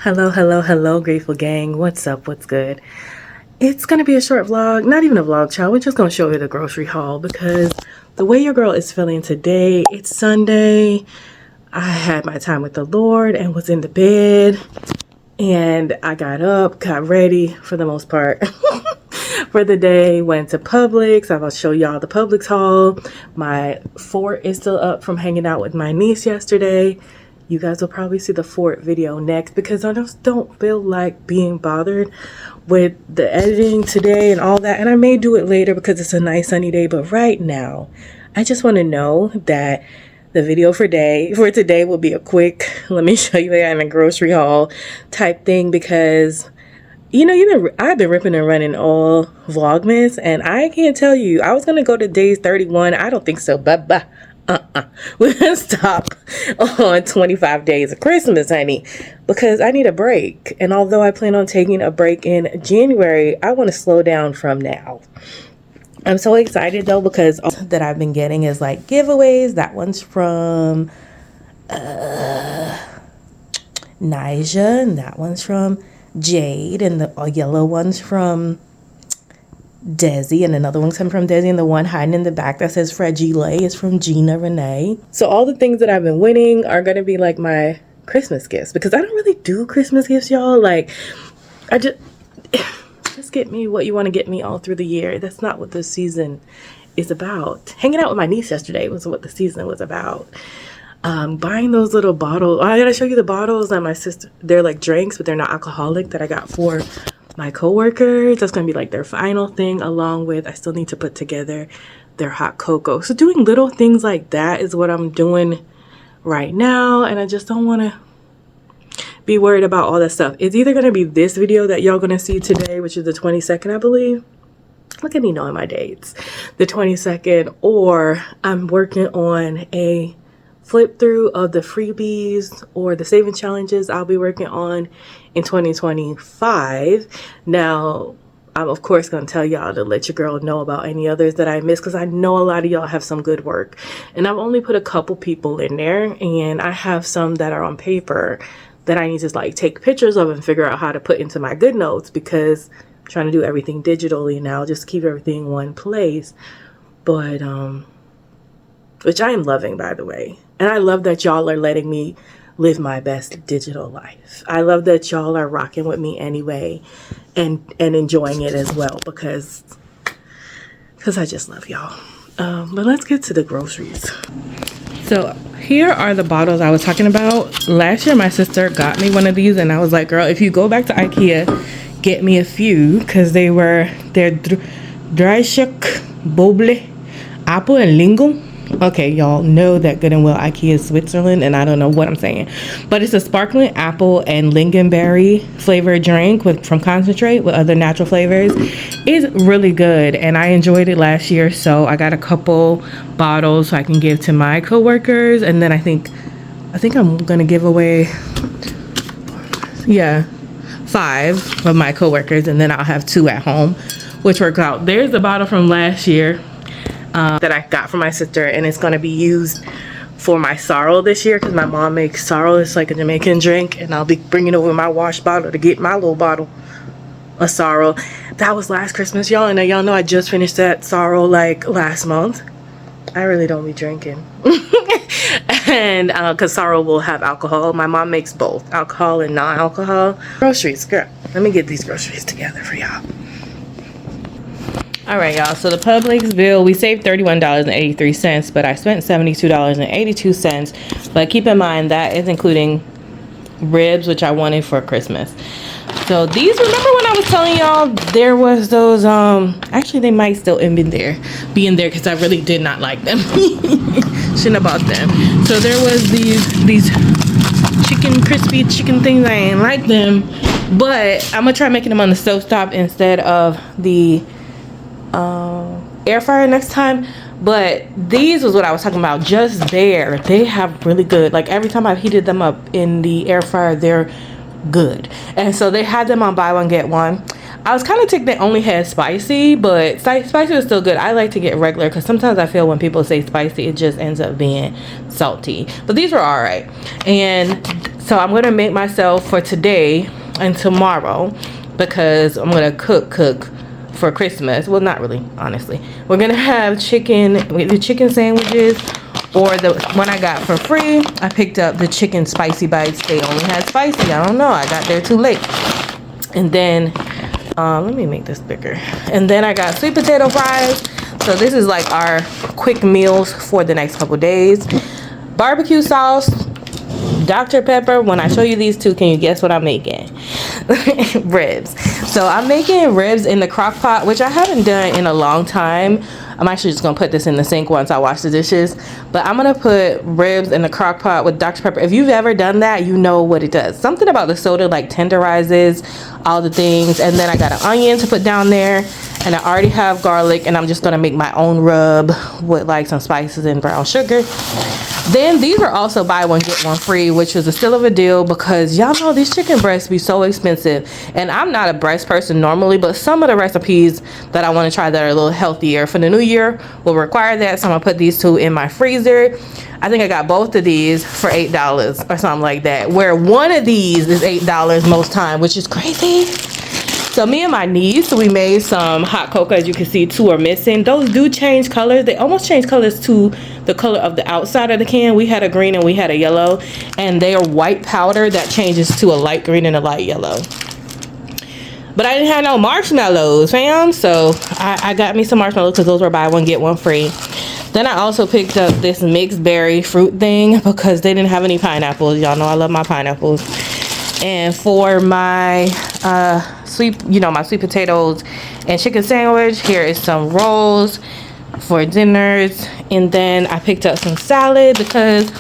Hello, hello, hello, Grateful Gang. What's up? What's good? It's going to be a short vlog, not even a vlog, child. We're just going to show you the grocery haul because the way your girl is feeling today, it's Sunday. I had my time with the Lord and was in the bed, and I got up, got ready for the most part for the day, went to Publix. I will show y'all the Publix haul. My fort is still up from hanging out with my niece yesterday. You guys will probably see the fort video next because I just don't feel like being bothered with the editing today and all that. And I may do it later because it's a nice sunny day. But right now, I just want to know that the video for today will be a quick, let me show you in a grocery haul type thing because, you know, I've been ripping and running all Vlogmas. And I can't tell you, I was going to go to days 31. I don't think so. Bye-bye. We're gonna stop on 25 days of Christmas, honey, because I need a break. And although I plan on taking a break in January, I want to slow down from now. I'm so excited though because all that I've been getting is like giveaways. That one's from Nija, and that one's from Jade, and the yellow one's from Desi, and another one's coming from Desi, and the one hiding in the back that says Fragile is from Gina Renee. So all the things that I've been winning are gonna be like my Christmas gifts because I don't really do Christmas gifts, y'all. Like, I just get me what you want to get me all through the year. That's not what this season is about. Hanging out with my niece yesterday was what the season was about. Buying those little bottles. I gotta show you the bottles that my sister, they're like drinks, but they're not alcoholic, that I got for my coworkers. That's gonna be like their final thing, along with I still need to put together their hot cocoa. So doing little things like that is what I'm doing right now, and I just don't want to be worried about all that stuff. It's either gonna be this video that y'all gonna see today, which is the 22nd, I believe. Look at me knowing my dates. The 22nd, or I'm working on a flip through of the freebies or the saving challenges I'll be working on in 2025. Now, I'm of course going to tell y'all to let your girl know about any others that I missed because I know a lot of y'all have some good work. And I've only put a couple people in there, and I have some that are on paper that I need to like take pictures of and figure out how to put into my good notes because I'm trying to do everything digitally now, just keep everything in one place. But which I am loving, by the way. And I love that y'all are letting me live my best digital life. I love that y'all are rocking with me anyway and enjoying it as well because I just love y'all. But let's get to the groceries. So here are the bottles I was talking about. Last year, my sister got me one of these, and I was like, girl, if you go back to IKEA, get me a few because they're Dryshuk, Boble, Apple, and Lingo. Okay, y'all know that good and well IKEA is Switzerland, and I don't know what I'm saying. But it's a sparkling apple and lingonberry flavored drink from concentrate with other natural flavors. It's really good, and I enjoyed it last year, so I got a couple bottles so I can give to my coworkers, and then I think I'm gonna give away 5 of my coworkers, and then I'll have 2 at home, which works out. There's a bottle from last year that I got from my sister, and it's going to be used for my sorrel this year because my mom makes sorrel. It's like a Jamaican drink, and I'll be bringing over my wash bottle to get my little bottle of sorrel. That was last Christmas, y'all, and y'all know I just finished that sorrel like last month. I really don't be drinking and because sorrel will have alcohol. My mom makes both alcohol and non-alcohol. Groceries, girl, let me get these groceries together for y'all. All right, y'all, so the Publix bill, we saved $31.83, but I spent $72.82. But keep in mind that is including ribs, which I wanted for Christmas. So these, remember when I was telling y'all there was those, actually they might still be in there because I really did not like them. Shouldn't have bought them. So there was these crispy chicken things. I ain't like them, but I'm gonna try making them on the stovetop instead of the air fryer next time. But these was what I was talking about. Just there, they have really good, like every time I've heated them up in the air fryer, they're good. And so they had them on buy one get one. I was kind of ticked they only had spicy, but spicy is still good. I like to get regular because sometimes I feel when people say spicy, it just ends up being salty. But these were all right. And So I'm gonna make myself for today and tomorrow, because I'm gonna cook for Christmas. Well, not really, honestly. We're gonna have chicken, the chicken sandwiches, or the one I got for free. I picked up the chicken spicy bites. They only had spicy. I don't know, I got there too late. And then let me make this bigger. And then I got sweet potato fries. So this is like our quick meals for the next couple days. Barbecue sauce, Dr. Pepper. When I show you these two, can you guess what I'm making? Ribs. So I'm making ribs in the crock pot, which I haven't done in a long time. I'm actually just gonna put this in the sink once I wash the dishes. But I'm gonna put ribs in the crock pot with Dr. Pepper. If you've ever done that, you know what it does. Something about the soda like tenderizes all the things. And then I got an onion to put down there. And I already have garlic, and I'm just gonna make my own rub with like some spices and brown sugar. Then these were also buy one get one free, which was still of a deal, because y'all know these chicken breasts be so expensive, and I'm not a breast person normally, but some of the recipes that I want to try that are a little healthier for the new year will require that. So I'm gonna put these two in my freezer. I think I got both of these for $8 or something like that, where one of these is $8 most time, which is crazy. So me and my niece, we made some hot cocoa. As you can see, two are missing. Those do change colors. They almost change colors to the color of the outside of the can. We had a green and we had a yellow, and they are white powder that changes to a light green and a light yellow. But I didn't have no marshmallows, fam. So I got me some marshmallows because those were buy one get one free. Then I also picked up this mixed berry fruit thing because they didn't have any pineapples. Y'all know I love my pineapples. And for my my sweet potatoes and chicken sandwich, here is some rolls for dinners. And then I picked up some salad because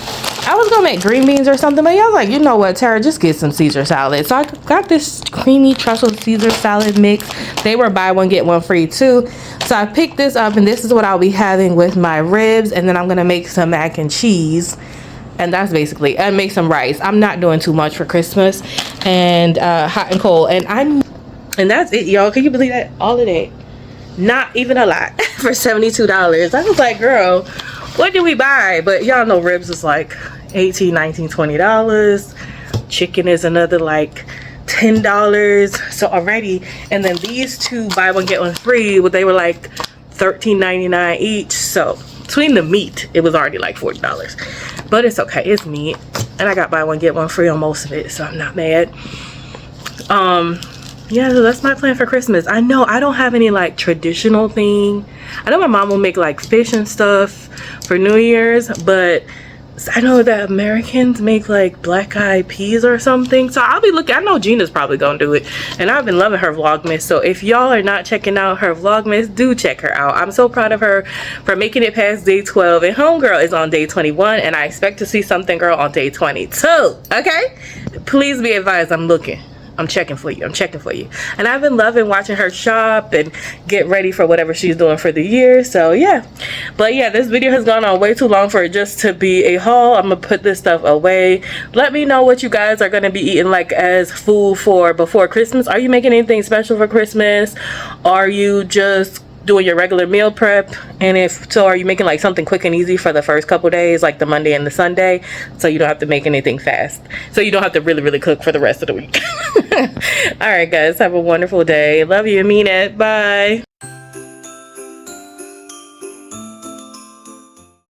I was gonna make green beans or something, but y'all was like, you know what, Tara, just get some Caesar salad. So I got this creamy truffle Caesar salad mix. They were buy one get one free too. So I picked this up, and this is what I'll be having with my ribs. And then I'm gonna make some mac and cheese. And that's basically, and make some rice. I'm not doing too much for Christmas. And hot and cold. And that's it, y'all. Can you believe that? All of that. Not even a lot for $72. I was like, girl, what did we buy? But y'all know ribs is like $18, $19, $20. Chicken is another like $10. So already. And then these two buy one get one free, but they were like $13.99 each. So between the meat, it was already like $40. But it's okay, it's meat, and I got buy one get one free on most of it, so I'm not mad. Yeah, so that's my plan for Christmas. I know I don't have any like traditional thing. I know my mom will make like fish and stuff for New Year's, but I know that Americans make like black eyed peas or something. So I'll be looking. I know Gina's probably gonna do it, and I've been loving her Vlogmas. So if y'all are not checking out her Vlogmas, do check her out. I'm so proud of her for making it past day 12, and homegirl is on day 21, and I expect to see something girl on day 22. Okay, please be advised, I'm looking. I'm checking for you. I'm checking for you. And I've been loving watching her shop and get ready for whatever she's doing for the year. So yeah. But yeah, this video has gone on way too long for it just to be a haul. I'm going to put this stuff away. Let me know what you guys are going to be eating like as food for before Christmas. Are you making anything special for Christmas? Are you just doing your regular meal prep? And if so, are you making like something quick and easy for the first couple days, like the Monday and the Sunday, so you don't have to make anything fast, so you don't have to really cook for the rest of the week? All right guys, have a wonderful day. Love you, mean it. Bye.